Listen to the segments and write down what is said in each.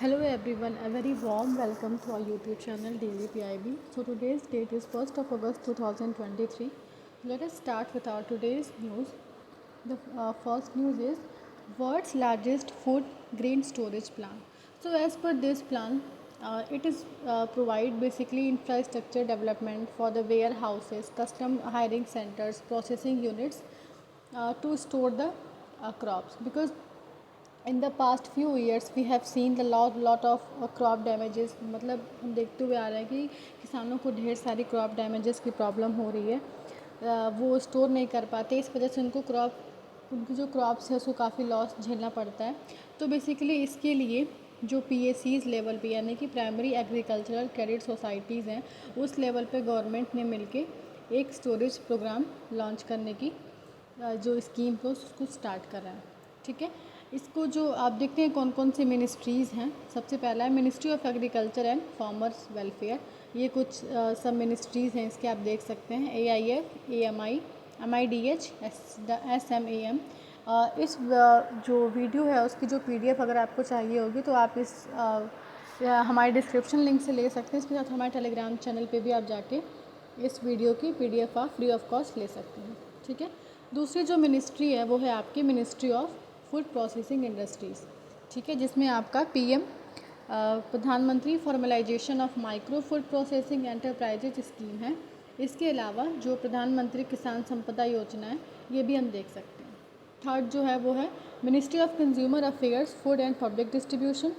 Hello everyone, a very warm welcome to our YouTube channel Daily PIB. So today's date is 1st of August 2023. Let us start with our today's news. The first news is world's largest food grain storage plant. So as per this plan, it is provide basically infrastructure development for the warehouses, custom hiring centers, processing units to store the crops, because in the past few years we have seen the lot of crop damages. मतलब हम देखते हुए आ रहे हैं कि किसानों को ढेर सारी क्रॉप डैमेजेस की प्रॉब्लम हो रही है। वो स्टोर नहीं कर पाते, इस वजह से उनकी जो क्रॉप्स है उसको काफ़ी लॉस झेलना पड़ता है। तो बेसिकली इसके लिए जो PACs लेवल पे यानी कि प्राइमरी एग्रीकल्चरल क्रेडिट सोसाइटीज़ हैं, उस लेवल पे गवर्नमेंट ने मिलके एक स्टोरेज प्रोग्राम लॉन्च करने की जो स्कीम को उसको स्टार्ट कर रहा है। ठीक है, इसको जो आप देखते हैं कौन कौन सी मिनिस्ट्रीज़ हैं। सबसे पहला है ministry of agriculture and farmers welfare. ये कुछ सब मिनिस्ट्रीज़ हैं, इसके आप देख सकते हैं AIF, AMI, MIDH, SMAM। इस जो वीडियो है उसकी जो PDF अगर आपको चाहिए होगी तो आप इस हमारे डिस्क्रिप्शन लिंक से ले सकते हैं। इसके साथ हमारे टेलीग्राम चैनल पे भी आप जाके इस वीडियो की PDF आप फ्री ऑफ कॉस्ट ले सकते हैं। ठीक है, दूसरी जो मिनिस्ट्री है वो है आपकी ministry of food processing industries. ठीक है, जिसमें आपका PM प्रधानमंत्री formalisation of micro food processing enterprises scheme है। इसके अलावा जो प्रधानमंत्री किसान संपदा योजना है ये भी हम देख सकते हैं। थर्ड जो है वो है ministry of consumer affairs, food and public distribution.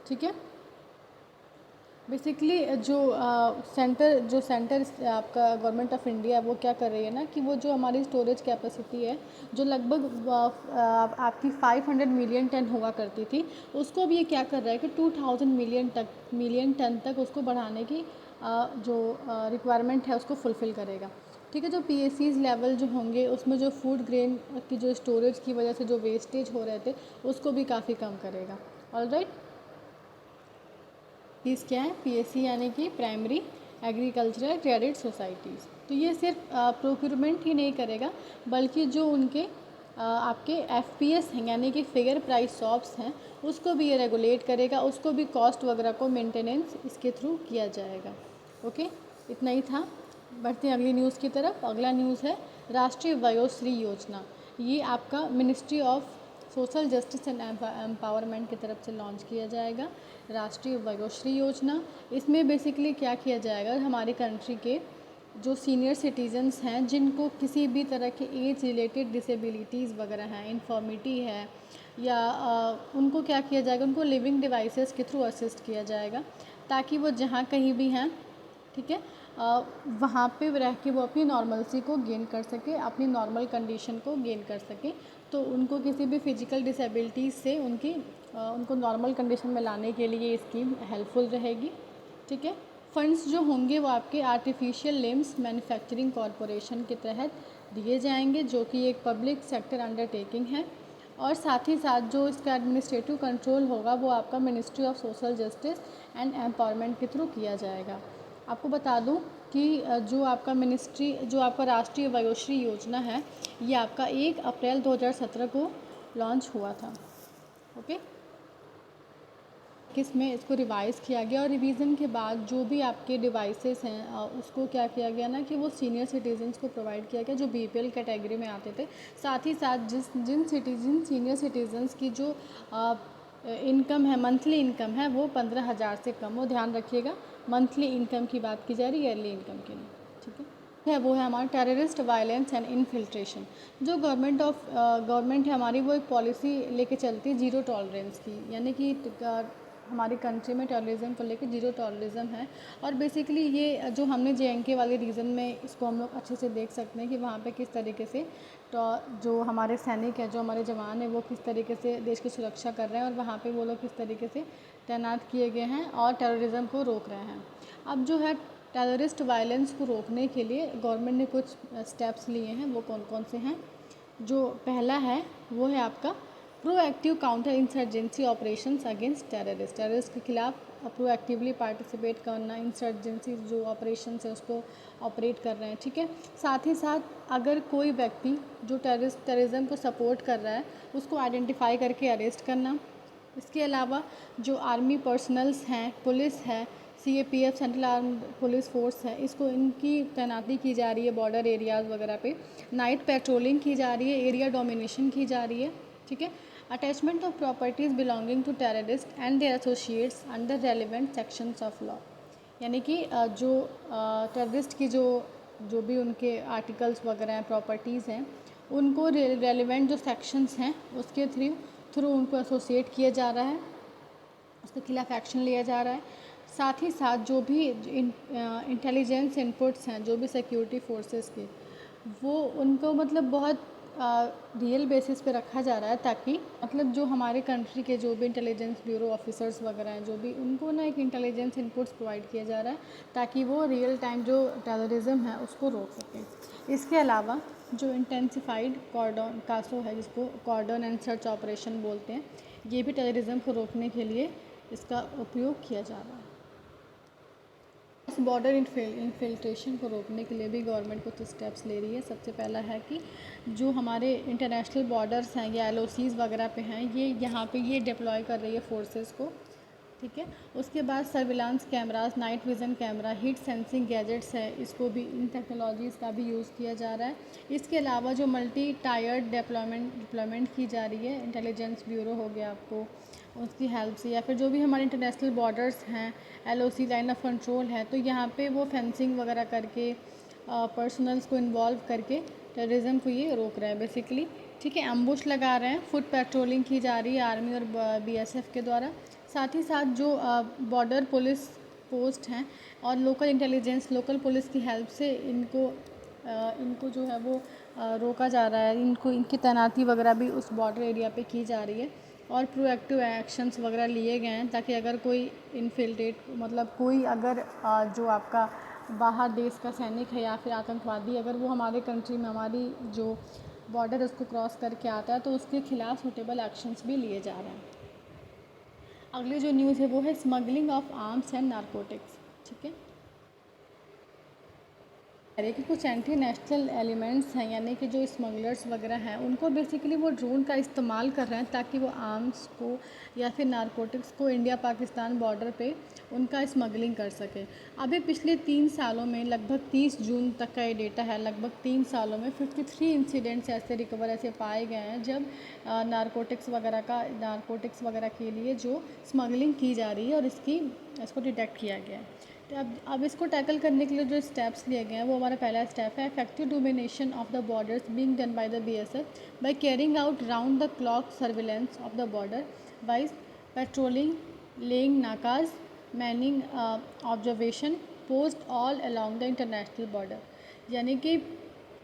ठीक है, बेसिकली जो सेंटर आपका गवर्नमेंट ऑफ इंडिया वो क्या कर रही है ना कि वो जो हमारी स्टोरेज कैपेसिटी है जो लगभग आपकी 500 मिलियन टन हुआ करती थी, उसको भी ये क्या कर रहा है कि 2000 मिलियन टन तक उसको बढ़ाने की जो रिक्वायरमेंट है उसको फुलफ़िल करेगा। ठीक है, जो PACs लेवल जो होंगे उसमें जो फूड ग्रेन की जो स्टोरेज की वजह से जो वेस्टेज हो रहे थे उसको भी काफ़ी कम करेगा। ऑलराइट, चीज़ क्या है PAC यानी कि प्राइमरी एग्रीकल्चरल क्रेडिट सोसाइटीज़। तो ये सिर्फ प्रोक्यूरमेंट ही नहीं करेगा बल्कि जो उनके आपके FPS हैं यानी कि फिगर प्राइस शॉप्स हैं उसको भी ये रेगुलेट करेगा, उसको भी कॉस्ट वगैरह को मेंटेनेंस इसके थ्रू किया जाएगा। ओके, इतना ही था। बढ़ते हैं अगली न्यूज़ की तरफ। अगला न्यूज़ है राष्ट्रीय वयोश्री योजना। ये आपका ministry of social justice and empowerment की तरफ से लॉन्च किया जाएगा राष्ट्रीय वयोश्री योजना। इसमें बेसिकली क्या किया जाएगा, हमारी कंट्री के जो सीनियर सिटीजन्स हैं जिनको किसी भी तरह के एज रिलेटेड डिसेबिलिटीज़ वगैरह हैं, इन्फॉर्मिटी है या उनको क्या किया जाएगा, उनको लिविंग डिवाइसेस के थ्रू असिस्ट किया जाएगा ताकि वो जहाँ कहीं भी हैं, ठीक है, वहाँ पे रह के वो अपनी नॉर्मलसी को गेन कर सके, अपनी नॉर्मल कंडीशन को गेन कर सके। तो उनको किसी भी फिजिकल डिसेबिलिटीज़ से उनको नॉर्मल कंडीशन में लाने के लिए ये स्कीम हेल्पफुल रहेगी। ठीक है, फंड्स जो होंगे वो आपके आर्टिफिशियल लिम्स मैन्युफैक्चरिंग कॉरपोरेशन के तहत दिए जाएंगे जो कि एक पब्लिक सेक्टर अंडरटेकिंग है। और साथ ही साथ जो इसका एडमिनिस्ट्रेटिव कंट्रोल होगा वो आपका ministry of social justice and empowerment के थ्रू किया जाएगा। आपको बता दूं कि जो आपका राष्ट्रीय वयोश्री योजना है ये आपका 1 अप्रैल 2017 को लॉन्च हुआ था। ओके, किसमें इसको रिवाइज़ किया गया और रिवीजन के बाद जो भी आपके डिवाइसेस हैं उसको क्या किया गया ना कि वो सीनियर सिटीजन्स को प्रोवाइड किया गया जो BPL कैटेगरी में आते थे। साथ ही साथ जिन सीनियर सिटीजन्स की जो इनकम है, मंथली इनकम है वो 15,000 से कम हो। ध्यान रखिएगा, मंथली इनकम की बात की जा रही है, ईयरली इनकम की नहीं। ठीक है, वो है हमारा टेररिस्ट वायलेंस एंड इन्फिल्ट्रेशन। जो गवर्नमेंट है हमारी वो एक पॉलिसी लेके चलती है जीरो टॉलरेंस की, यानी कि हमारी कंट्री में टेररिज्म को लेकर जीरो टॉलरिज्म है। और बेसिकली ये जो हमने JNK वाले रीजन में इसको हम लोग अच्छे से देख सकते हैं कि वहाँ पे किस तरीके से तो जो हमारे सैनिक हैं, जो हमारे जवान हैं वो किस तरीके से देश की सुरक्षा कर रहे हैं और वहाँ पे वो लोग किस तरीके से तैनात किए गए हैं और टेररिज्म को रोक रहे हैं। अब जो है टेररिस्ट वायलेंस को रोकने के लिए गवर्नमेंट ने कुछ स्टेप्स लिए हैं, वो कौन कौन से हैं। जो पहला है वो है आपका proactive counter insurgency operations against terrorist के खिलाफ प्रोएक्टिवली पार्टिसिपेट करना, इंसर्जेंसी जो ऑपरेशंस है उसको ऑपरेट कर रहे हैं। ठीक है, साथ ही साथ अगर कोई व्यक्ति जो टेररिज्म को सपोर्ट कर रहा है उसको आइडेंटिफाई करके अरेस्ट करना। इसके अलावा जो आर्मी पर्सनल्स हैं, पुलिस है, CAPF central armed police force है, इसको इनकी तैनाती की जा रही है बॉर्डर एरियाज़ वगैरह पे। नाइट पेट्रोलिंग की जा रही है, एरिया डोमिनेशन की जा रही है, ठीक है। Attachment of properties belonging to terrorist and their associates under relevant sections of law, यानी कि जो टेररिस्ट की जो भी उनके आर्टिकल्स वगैरह हैं, प्रॉपर्टीज़ हैं, उनको रेलिवेंट जो सेक्शंस हैं उसके थ्रू उनको एसोसिएट किया जा रहा है, उसके खिलाफ एक्शन लिया जा रहा है। साथ ही साथ जो भी इंटेलिजेंस इनपुट्स हैं, जो भी सिक्योरिटी फोर्सेस के, वो उनको मतलब बहुत रियल बेसिस पे रखा जा रहा है, ताकि मतलब जो हमारे कंट्री के जो भी इंटेलिजेंस ब्यूरो ऑफिसर्स वगैरह हैं, जो भी उनको ना एक इंटेलिजेंस इनपुट्स प्रोवाइड किया जा रहा है, ताकि वो रियल टाइम जो टेररिज्म है उसको रोक सकें। इसके अलावा जो इंटेंसिफाइड कॉर्डन कासो है, जिसको कॉर्डन एंड सर्च ऑपरेशन बोलते हैं, ये भी टेररिज्म को रोकने के लिए इसका उपयोग किया जा रहा है। इस बॉर्डर इन्फिल्ट्रेशन को रोकने के लिए भी गवर्नमेंट कुछ स्टेप्स ले रही है। सबसे पहला है कि जो हमारे इंटरनेशनल बॉर्डर्स हैं या LOCs वगैरह पे हैं, ये यहाँ पे ये डिप्लॉय कर रही है फोर्सेस को, ठीक है। उसके बाद surveillance cameras, night vision camera, heat sensing gadgets है, इसको भी इन टेक्नोलॉजीज़ का भी यूज़ किया जा रहा है। इसके अलावा जो मल्टी टायर्ड डिप्लॉयमेंट की जा रही है, इंटेलिजेंस ब्यूरो हो गया आपको, उसकी हेल्प से, या फिर जो भी हमारे इंटरनेशनल बॉर्डर्स हैं, LOC लाइन ऑफ कंट्रोल है, तो यहाँ पे वो फेंसिंग वगैरह करके पर्सनल्स को इन्वॉल्व करके टेररिज्म को ये रोक रहा है बेसिकली, ठीक है। एम्बुश लगा रहे हैं, फुट पेट्रोलिंग की जा रही है आर्मी और BSF के द्वारा। साथ ही साथ जो बॉर्डर पुलिस पोस्ट हैं और लोकल इंटेलिजेंस, लोकल पुलिस की हेल्प से इनको जो है वो रोका जा रहा है, इनको इनकी तैनाती वगैरह भी उस बॉर्डर एरिया पे की जा रही है, और प्रोएक्टिव एक्शंस वगैरह लिए गए हैं, ताकि अगर कोई इनफिल्ट्रेट मतलब कोई अगर जो आपका बाहर देश का सैनिक है या फिर आतंकवादी, अगर वो हमारे कंट्री में हमारी जो बॉर्डर उसको क्रॉस करके आता है, तो उसके खिलाफ सूटेबल एक्शंस भी लिए जा रहे हैं। अगली जो न्यूज़ है वो है smuggling of arms and narcotics, ठीक है। कि कुछ एंटी नेशनल एलिमेंट्स हैं, यानी कि जो स्मगलर्स वगैरह हैं, उनको बेसिकली वो ड्रोन का इस्तेमाल कर रहे हैं, ताकि वो आर्म्स को या फिर नारकोटिक्स को इंडिया पाकिस्तान बॉर्डर पे उनका स्मगलिंग कर सके। अभी पिछले 3 सालों में लगभग 30 जून तक का ये डेटा है, लगभग 3 सालों में 53 इंसिडेंट्स ऐसे पाए गए हैं, जब नारकोटिक्स वगैरह के लिए जो स्मगलिंग की जा रही है, और इसको डिटेक्ट किया गया है। तो अब इसको टैकल करने के लिए जो स्टेप्स लिए गए हैं, वो हमारा पहला स्टेप है effective domination of the borders being done by the BSF by carrying out round the clock surveillance of the border wise patrolling, laying nakas, manning observation post all along the international border. यानी कि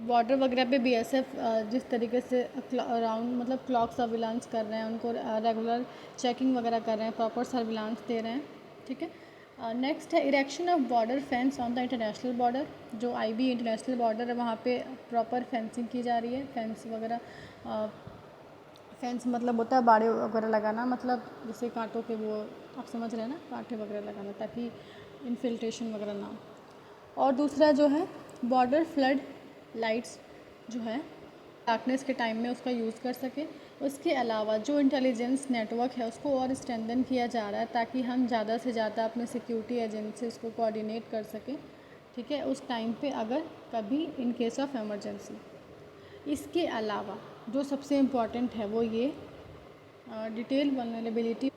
border वगैरह पे BSF जिस तरीके से round मतलब clock surveillance कर रहे हैं, उनको रेगुलर चेकिंग वगैरह कर रहे हैं, प्रॉपर सर्विलांस दे रहे हैं, ठीक है। नेक्स्ट है erection of border fence on the international border. जो IB इंटरनेशनल बॉर्डर है, वहाँ पे प्रॉपर फेंसिंग की जा रही है। फेंस वगैरह फेंस मतलब होता है बाड़े वगैरह लगाना, मतलब जैसे कांटों के, वो आप समझ रहे हैं ना, कांटे वगैरह लगाना, ताकि इन्फिल्ट्रेशन वगैरह ना हो। और दूसरा जो है बॉर्डर फ्लड लाइट्स जो है डार्कनेस के टाइम में उसका यूज़ कर सके। उसके अलावा जो इंटेलिजेंस नेटवर्क है उसको और स्ट्रेंथन किया जा रहा है, ताकि हम ज़्यादा से ज़्यादा अपने सिक्योरिटी एजेंसीज को कोऑर्डिनेट कर सकें, ठीक है, उस टाइम पे अगर कभी इन केस ऑफ इमरजेंसी। इसके अलावा जो सबसे इम्पॉर्टेंट है वो ये डिटेल वल्नरेबिलिटी।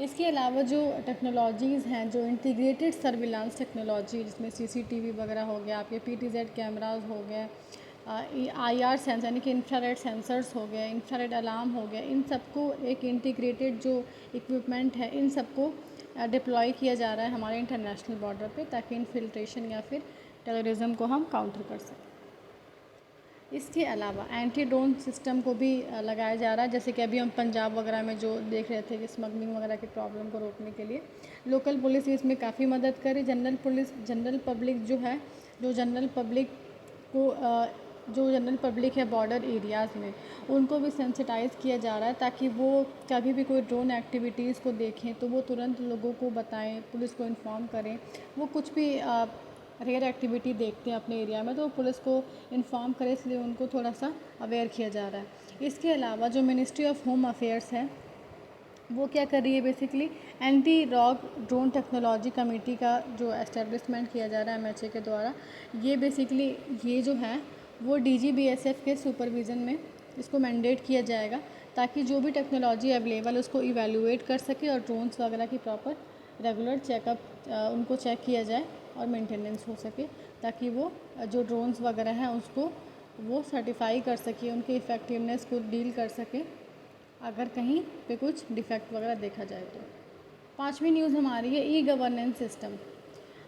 इसके अलावा जो टेक्नोलॉजीज़ हैं, जो इंटीग्रेटेड सर्विलांस टेक्नोलॉजी, जिसमें CCTV वगैरह हो गया, आपके PTZ कैमराज हो गए, IR सेंसर यानी कि इंफ्रारेड सेंसर्स हो गए, इंफ्रारेड अलार्म हो गया, इन सबको एक इंटीग्रेटेड जो इक्विपमेंट है, इन सबको डिप्लॉय किया जा रहा है हमारे इंटरनेशनल बॉर्डर पे, ताकि इन्फिल्ट्रेशन या फिर टेररिज्म को हम काउंटर कर सकें। इसके अलावा एंटी ड्रोन सिस्टम को भी लगाया जा रहा है, जैसे कि अभी हम पंजाब वगैरह में जो देख रहे थे कि स्मगलिंग वगैरह की प्रॉब्लम को रोकने के लिए लोकल पुलिस भी इसमें काफ़ी मदद करे। जनरल पब्लिक जो है, जो जनरल पब्लिक है बॉर्डर एरियाज़ में, उनको भी सेंसिटाइज़ किया जा रहा है, ताकि वो कभी भी कोई ड्रोन एक्टिविटीज़ को देखें तो वो तुरंत लोगों को बताएं, पुलिस को इन्फॉर्म करें। वो कुछ भी रेयर एक्टिविटी देखते हैं अपने एरिया में तो पुलिस को इन्फॉर्म करें, इसलिए उनको थोड़ा सा अवेयर किया जा रहा है। इसके अलावा जो मिनिस्ट्री ऑफ होम अफेयर्स है, वो क्या कर रही है basically, anti rock drone technology committee का जो एस्टेब्लिशमेंट किया जा रहा है एमएचए के द्वारा, ये बेसिकली ये जो है वो डीजीबीएसएफ के सुपरविज़न में इसको मैंडेट किया जाएगा, ताकि जो भी टेक्नोलॉजी अवेलेबल उसको इवेलुएट कर सके और ड्रोन्स वगैरह की प्रॉपर रेगुलर चेकअप उनको चेक किया जाए और मेंटेनेंस हो सके, ताकि वो जो ड्रोन्स वगैरह हैं उसको वो सर्टिफाई कर सके, उनके इफ़ेक्टिवनेस को डील कर सके अगर कहीं पे कुछ डिफेक्ट वगैरह देखा जाए तो। पांचवी न्यूज़ हमारी है e governance system.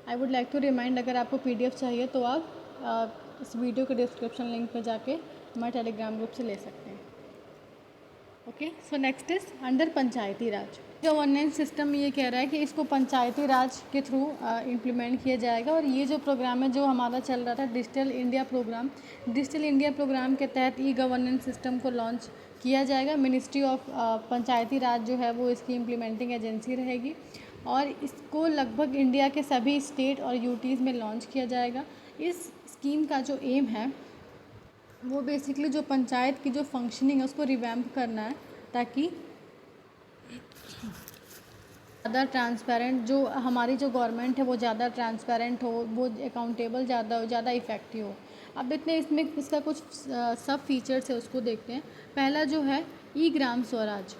I would like to remind, अगर आपको पीडीएफ चाहिए तो आप इस वीडियो के डिस्क्रिप्शन लिंक पे जाके हमारे टेलीग्राम ग्रुप से ले सकते हैं। Okay, so next is under Panchayati Raj governance system. ये कह रहा है कि इसको पंचायती राज के थ्रू इम्प्लीमेंट किया जाएगा। और ये जो प्रोग्राम है जो हमारा चल रहा था digital India programme, digital India programme के तहत ई गवर्नेंस सिस्टम को लॉन्च किया जाएगा। मिनिस्ट्री ऑफ पंचायती राज जो है वो इसकी इम्प्लीमेंटिंग एजेंसी रहेगी और इसको लगभग इंडिया के सभी स्टेट और यूटीज़ में लॉन्च किया जाएगा। इस स्कीम का जो एम है वो बेसिकली जो पंचायत की जो फंक्शनिंग है उसको रिवैम्प करना है, ताकि ज़्यादा ट्रांसपेरेंट जो हमारी जो गवर्नमेंट है वो ज़्यादा ट्रांसपेरेंट हो, वो अकाउंटेबल ज़्यादा हो, ज़्यादा इफ़ेक्टिव हो। अब देखते हैं इसमें इसका कुछ सब फीचर्स है उसको देखते हैं। पहला जो है ई ग्राम स्वराज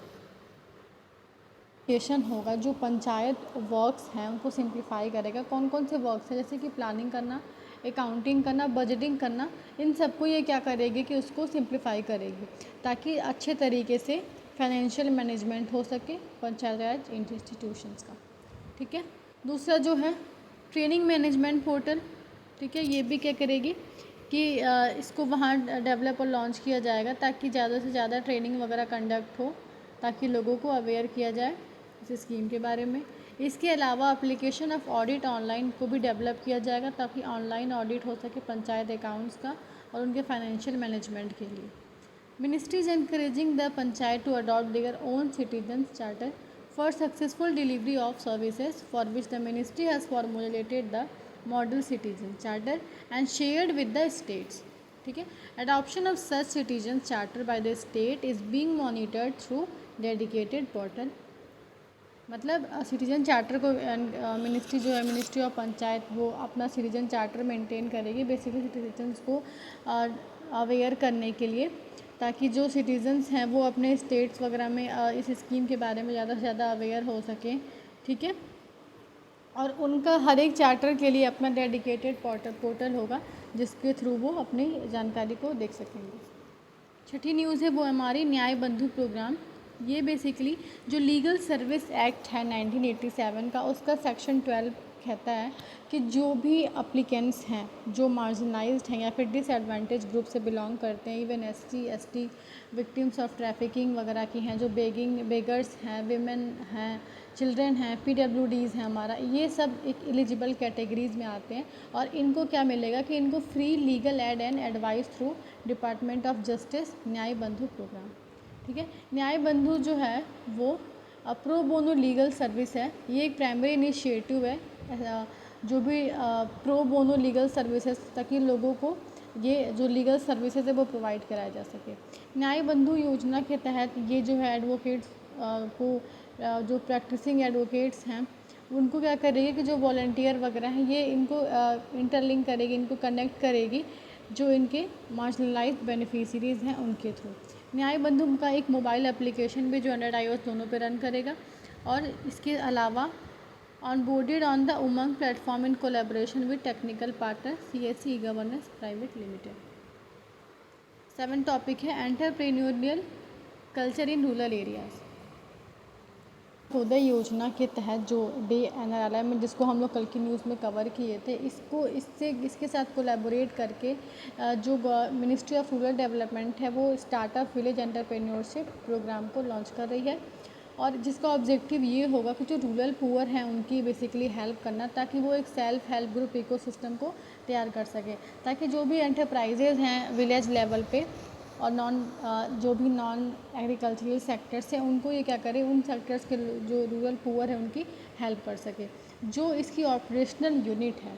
एप्लीकेशन होगा जो पंचायत वर्क्स हैं उनको सिंप्लीफाई करेगा। कौन कौन से वर्क्स हैं, जैसे कि प्लानिंग करना, अकाउंटिंग करना, बजटिंग करना, इन सबको ये क्या करेगी कि उसको सिंप्लीफाई करेगी, ताकि अच्छे तरीके से फाइनेंशियल मैनेजमेंट हो सके पंचायत राज इंस्टीट्यूशंस का। ठीक है, दूसरा जो है ट्रेनिंग मैनेजमेंट पोर्टल। ठीक है, ये भी क्या करेगी कि इसको वहाँ डेवलप और लॉन्च किया जाएगा, ताकि ज़्यादा से ज़्यादा ट्रेनिंग वगैरह कंडक्ट हो, ताकि लोगों को अवेयर किया जाए इस स्कीम के बारे में। इसके अलावा एप्लीकेशन ऑफ ऑडिट ऑनलाइन को भी डेवलप किया जाएगा, ताकि ऑनलाइन ऑडिट हो सके पंचायत अकाउंट्स का और उनके फाइनेंशियल मैनेजमेंट के लिए। Ministry is encouraging the panchayat to adopt their own citizen charter for successful delivery of services for which the ministry has formulated the model citizen charter and shared with the states. ठीक है, adoption of such citizen charter by the state is being monitored through dedicated portal. मतलब citizen charter को ministry जो है ministry of panchayat वो अपना citizen charter maintain करेगी basically citizens को अवेयर करने के लिए, ताकि जो सिटीजन्स हैं वो अपने स्टेट्स वगैरह में इस स्कीम के बारे में ज़्यादा से ज़्यादा अवेयर हो सकें। ठीक है, और उनका हर एक चार्टर के लिए अपना डेडिकेटेड पोर्टल होगा जिसके थ्रू वो अपनी जानकारी को देख सकेंगे। छठी न्यूज़ है वो हमारी न्याय बंधु प्रोग्राम। ये बेसिकली जो लीगल सर्विस एक्ट है 1987 का, उसका सेक्शन 12 कहता है कि जो भी अप्लीकेंट्स हैं जो मार्जिनाइज्ड हैं या फिर डिसएडवांटेज ग्रुप से बिलोंग करते हैं, even SC ST victims of trafficking वगैरह की हैं, जो बेगर्स हैं, विमेन हैं, चिल्ड्रन हैं, पीडब्ल्यूडीज़ हैं, हमारा ये सब एक एलिजिबल कैटेगरीज़ में आते हैं। और इनको क्या मिलेगा कि इनको free legal aid and advice through department of justice न्याय बंधु प्रोग्राम। ठीक है, न्याय बंधु जो है वो प्रो बोनो लीगल सर्विस है। ये एक प्राइमरी इनिशिएटिव है जो भी प्रो बोनो लीगल सर्विसेज, ताकि लोगों को ये जो लीगल सर्विसेज है वो प्रोवाइड कराया जा सके। न्याय बंधु योजना के तहत ये जो है एडवोकेट्स को जो प्रैक्टिसिंग एडवोकेट्स हैं उनको क्या करेगी कि जो वॉलंटियर वगैरह हैं ये इनको इंटरलिंक करेगी, इनको कनेक्ट करेगी जो इनके मार्जिनलाइज्ड बेनिफिशरीज़ हैं उनके थ्रू। न्याय बंधु का एक मोबाइल एप्लीकेशन भी जो एंड्रॉइड iOS दोनों पे रन करेगा। और इसके अलावा onboarded on the Umang platform in collaboration with technical partner CSC governance private limited. 7 topic है entrepreneurial culture in rural areas. Uday योजना के तहत जो DNRLM जिसको हम लोग कल की न्यूज़ में कवर किए थे, इसके साथ कोलैबोरेट करके जो मिनिस्ट्री ऑफ रूरल डेवलपमेंट है वो स्टार्टअप विलेज एंटरप्रेन्योरशिप प्रोग्राम को लॉन्च कर रही है। और जिसका ऑब्जेक्टिव ये होगा कि जो रूरल पुअर हैं उनकी बेसिकली हेल्प करना, ताकि वो एक सेल्फ हेल्प ग्रुप इकोसिस्टम को तैयार कर सके, ताकि जो भी एंटरप्राइजेज़ हैं विलेज लेवल पे और जो भी नॉन एग्रीकल्चरल सेक्टर्स हैं उनको ये क्या करें, उन सेक्टर्स के जो रूरल पुअर है उनकी हेल्प कर सके। जो इसकी ऑपरेशनल यूनिट है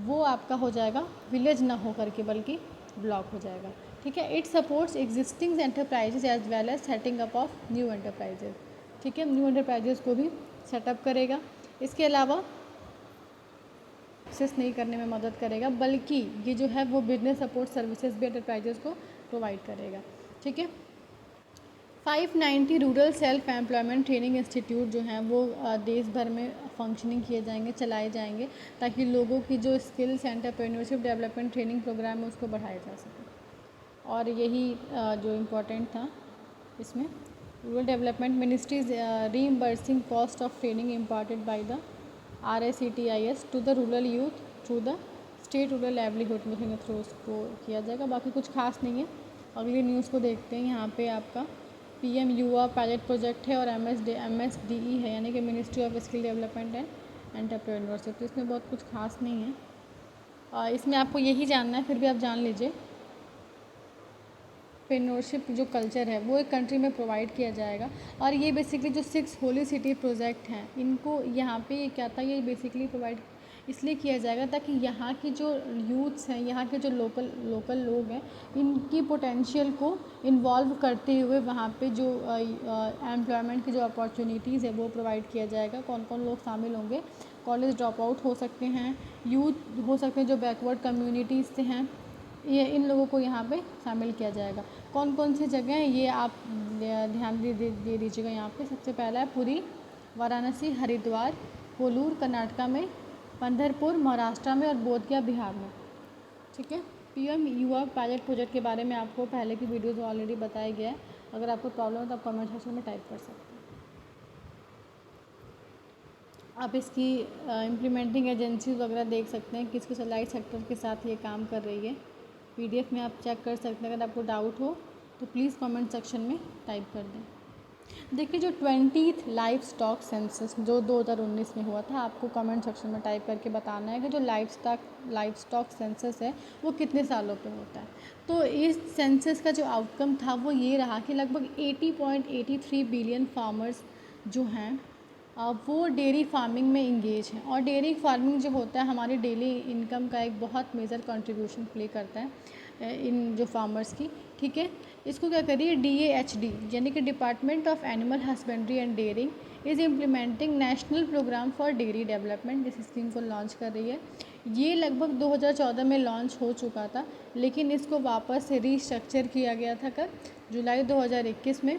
वो आपका हो जाएगा विलेज ना हो करके बल्कि ब्लॉक हो जाएगा। ठीक है, it supports existing enterprises as well as setting up of new enterprises. ठीक है, न्यू एंटरप्राइजेस को भी सेटअप करेगा। इसके अलावा एक्सेस नहीं करने में मदद करेगा, बल्कि ये जो है वो बिजनेस सपोर्ट सर्विसेज भी एंटरप्राइजेस को प्रोवाइड करेगा। ठीक है, 590 rural self employment training institute जो हैं वो देश भर में फंक्शनिंग किए जाएंगे, चलाए जाएंगे, ताकि लोगों की जो skills entrepreneurship development training programme है उसको बढ़ाया जा सके। और यही जो इम्पोर्टेंट था इसमें, rural development ministry is reimbursing cost of training imparted by the RICTIS to the rural youth through the state rural livelihood mission के थ्रू उसको किया जाएगा। बाकी कुछ खास नहीं है। अगली न्यूज़ को देखते हैं। यहाँ पे आपका PM युवा पायलट प्रोजेक्ट है और MSDE है, यानी कि ministry of skill development and entrepreneurship. तो इसमें बहुत कुछ खास नहीं है। इसमें आपको यही जानना है, फिर भी आप जान लीजिए। एंटरप्रेन्योरशिप जो कल्चर है वो एक कंट्री में प्रोवाइड किया जाएगा। और ये बेसिकली जो 6 होली सिटी प्रोजेक्ट हैं, इनको यहाँ पे ये क्या था, ये बेसिकली प्रोवाइड इसलिए किया जाएगा ताकि यहाँ की जो यूथ्स हैं, यहाँ के जो लोकल लोग हैं, इनकी पोटेंशियल को इन्वॉल्व करते हुए वहाँ पे जो एम्प्लॉयमेंट की जो अपॉर्चुनिटीज़ है वो प्रोवाइड किया जाएगा। कौन कौन लोग शामिल होंगे, कॉलेज ड्रॉप आउट हो सकते हैं, यूथ हो सकते हैं जो बैकवर्ड कम्युनिटीज़ से हैं, ये इन लोगों को यहाँ पे शामिल किया जाएगा। कौन कौन सी जगह हैं ये आप ध्यान दे दीजिएगा। यहाँ पे सबसे पहला है पुरी, वाराणसी, हरिद्वार, कोलूर कर्नाटका में, पंढरपुर महाराष्ट्र में और बोधगया बिहार में। ठीक है, PM युवा पायलट प्रोजेक्ट के बारे में आपको पहले की वीडियोज़ ऑलरेडी बताया गया है। अगर आपको प्रॉब्लम है तो आप कमेंट सेक्शन में टाइप कर सकते हैं। आप इसकी इम्प्लीमेंटिंग एजेंसीज वगैरह देख सकते हैं, किस किस अलाइड सेक्टर के साथ ये काम कर रही है। PDF में आप चेक कर सकते हैं। अगर आपको डाउट हो तो प्लीज़ कमेंट सेक्शन में टाइप कर दें। देखिए, जो 20th लाइफ स्टॉक सेंसस जो 2019 में हुआ था, आपको कमेंट सेक्शन में टाइप करके बताना है कि जो लाइफ स्टॉक सेंसस है वो कितने सालों पे होता है। तो इस सेंसस का जो आउटकम था वो ये रहा कि लगभग 80.83 बिलियन फार्मर्स जो हैं वो डेयरी फार्मिंग में इंगेज हैं। और डेयरी फार्मिंग जो होता है हमारी डेली इनकम का एक बहुत मेजर कंट्रीब्यूशन प्ले करता है इन जो फार्मर्स की। ठीक है, इसको क्या करिए, DAHD यानी कि department of animal husbandry and dairying is implementing national programme for dairy development. इस स्कीम को लॉन्च कर रही है। ये लगभग 2014 में लॉन्च हो चुका था, लेकिन इसको वापस से रीस्ट्रक्चर किया गया था कब, जुलाई 2021 में,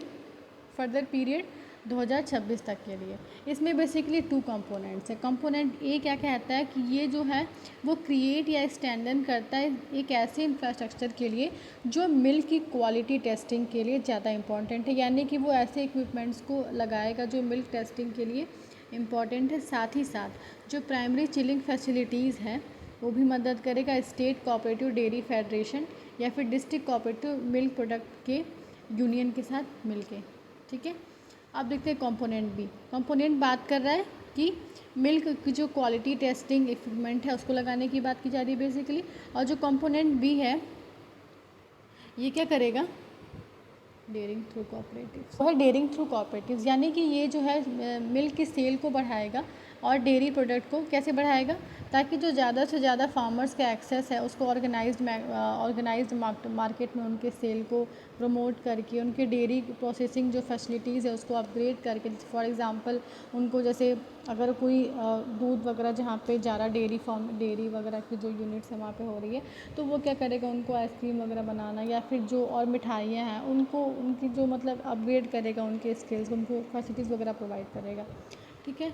फर्दर पीरियड 2026 तक के लिए। इसमें बेसिकली 2 कंपोनेंट्स है। कंपोनेंट ए क्या कहता है कि ये जो है वो क्रिएट या स्टैंडर्ड करता है एक ऐसे इंफ्रास्ट्रक्चर के लिए जो मिल्क की क्वालिटी टेस्टिंग के लिए ज़्यादा इंपॉर्टेंट है, यानी कि वो ऐसे इक्विपमेंट्स को लगाएगा जो मिल्क टेस्टिंग के लिए इम्पॉर्टेंट है। साथ ही साथ जो प्राइमरी चिलिंग फैसिलिटीज़ हैं वो भी मदद करेगा स्टेट कोऑपरेटिव डेयरी फेडरेशन या फिर डिस्ट्रिक्ट कोऑपरेटिव मिल्क प्रोडक्ट के यूनियन के साथ मिलके। ठीक है, अब देखते हैं कंपोनेंट बी। कंपोनेंट बात कर रहा है कि मिल्क की जो क्वालिटी टेस्टिंग इक्विपमेंट है उसको लगाने की बात की जा रही है बेसिकली। और जो कंपोनेंट बी है ये क्या करेगा, डेयरिंग थ्रू कोऑपरेटिव्स, वो है डेयरिंग थ्रू कोऑपरेटिव्स, यानी कि ये जो है मिल्क की सेल को बढ़ाएगा और डेयरी प्रोडक्ट को कैसे बढ़ाएगा, ताकि जो ज़्यादा से ज़्यादा फार्मर्स का एक्सेस है उसको ऑर्गेनाइज्ड मार्केट में उनके सेल को प्रमोट करके उनके डेयरी प्रोसेसिंग जो फैसिलिटीज़ है उसको अपग्रेड करके। फॉर एग्जांपल उनको जैसे अगर कोई दूध वगैरह जहाँ पे ज़्यादा डेयरी वगैरह की जो यूनिट्स है वहाँ पे हो रही है, तो वो क्या करेगा, उनको आइसक्रीम वगैरह बनाना या फिर जो और मिठाइयाँ हैं उनको उनकी जो मतलब अपग्रेड करेगा, उनके स्किल्स, उनको फैसिलिटीज़ वगैरह प्रोवाइड करेगा। ठीक है,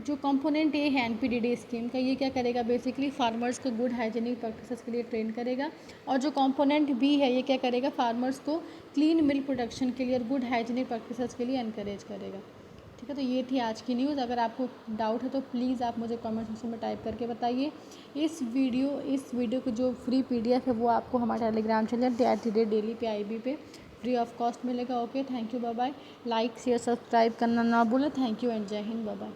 जो कंपोनेंट ए है NPDD स्कीम का, ये क्या करेगा, बेसिकली फार्मर्स को गुड हाइजीनिक प्रैक्टिसेस के लिए ट्रेन करेगा। और जो कंपोनेंट बी है ये क्या करेगा, फार्मर्स को क्लीन मिल्क प्रोडक्शन के लिए और गुड हाइजीनिक प्रैक्टिसेस के लिए एनकरेज करेगा। ठीक है, तो ये थी आज की न्यूज़। अगर आपको डाउट है तो प्लीज़ आप मुझे कमेंट सेक्शन में टाइप करके बताइए। इस वीडियो की जो फ्री PDF है वो आपको हमारे टेलीग्राम चैनल @DailyPIB पे फ्री ऑफ कॉस्ट मिलेगा। Okay, thank you, bye bye. Like share subscribe करना ना भूलें। थैंक यू एंड जय हिंद, बाय बाय।